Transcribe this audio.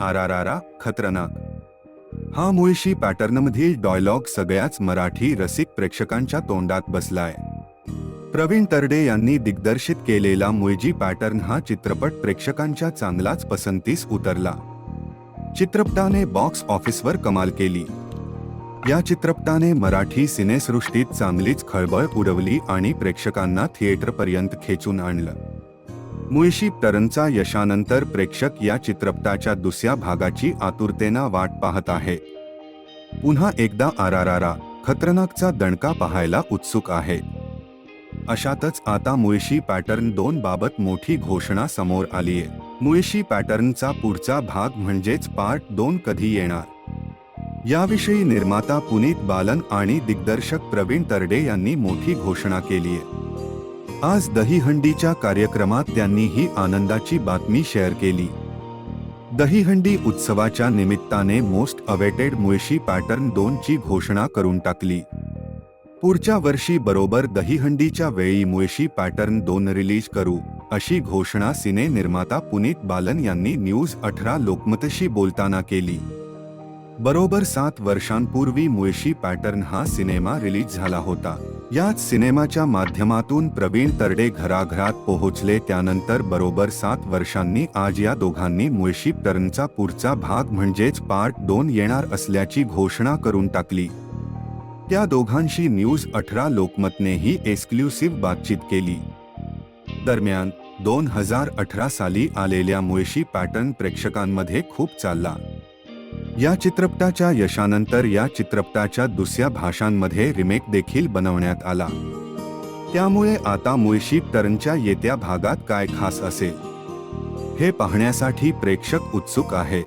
आरारारा खतरनाक हा मुळशी पॅटर्नमधील डायलॉग सगळ्याच मराठी रसिक प्रेक्षकांच्या तोंडात बसलाय. प्रवीण तरडे यांनी दिग्दर्शित केलेला मुळजी पॅटर्न हा चित्रपट प्रेक्षकांच्या चांगलाच पसंतीस उतरला. चित्रपटाने बॉक्स ऑफिसवर कमाल केली. या चित्रपटाने मराठी सिनेसृष्टीत चांगलीच खळबळ उडवली आणि प्रेक्षकांना थिएटरपर्यंत खेचून आणलं. मुळशी पॅटर्नच्या यशानंतर प्रेक्षक या चित्रपटाच्या दुसऱ्या भागाची आतुरतेने वाट पाहत आहेत. पुन्हा एकदा आरारारा खतरनाकचा दणका पाहायला उत्सुक आहेत. अशातच आता मुळशी पॅटर्न 2 बाबत मोठी घोषणा समोर आलीये. मुळशी पॅटर्नचा पुढचा भाग म्हणजेच पार्ट 2 कधी येणार, याविषयी निर्माता पुनीत बालन आणि दिग्दर्शक प्रवीण तरडे यांनी मोठी घोषणा केलीये. आज दहीहंडीच्या कार्यक्रमात त्यांनी ही आनंदाची बातमी शेअर केली. दहीहंडी उत्सवाच्या निमित्ताने मोस्ट अवेटेड मुळशी पॅटर्न 2 ची घोषणा करून टाकली. पुढच्या वर्षी बरोबर दहीहंडीच्या वेळी मुळशी पॅटर्न 2 रिलीज करू, अशी घोषणा सिने निर्माता पुनीत बालन यांनी न्यूज 18 लोकमतशी बोलताना केली. बरोबर 7 वर्षांपूर्वी मुळशी पॅटर्न हा सिनेमा रिलीज झाला होता. याच सिनेमाच्या माध्यमातून प्रवीण तरडे घराघरात पोहोचले. त्यानंतर बरोबर 7 वर्षांनी आज या दोघांनी मुळशी पॅटर्नचा पुढचा भाग म्हणजेच पार्ट 2 येणार असल्याची घोषणा करून टाकली. त्या दोघांशी न्यूज 18 लोकमतनेही एक्सक्लुसिव्ह बातचीत केली. दरम्यान 2018 साली आलेल्या मुळशी पॅटर्न प्रेक्षकांमध्ये खूप चालला. या चित्रपटाच्या यशानंतर या चित्रपटाच्या दुसऱ्या भाषांमध्ये रिमेक देखील बनवण्यात आला. त्यामुळे आता मुळशी पॅटर्नच्या येत्या भागात काय खास असेल हे पाहण्यासाठी प्रेक्षक उत्सुक आहेत.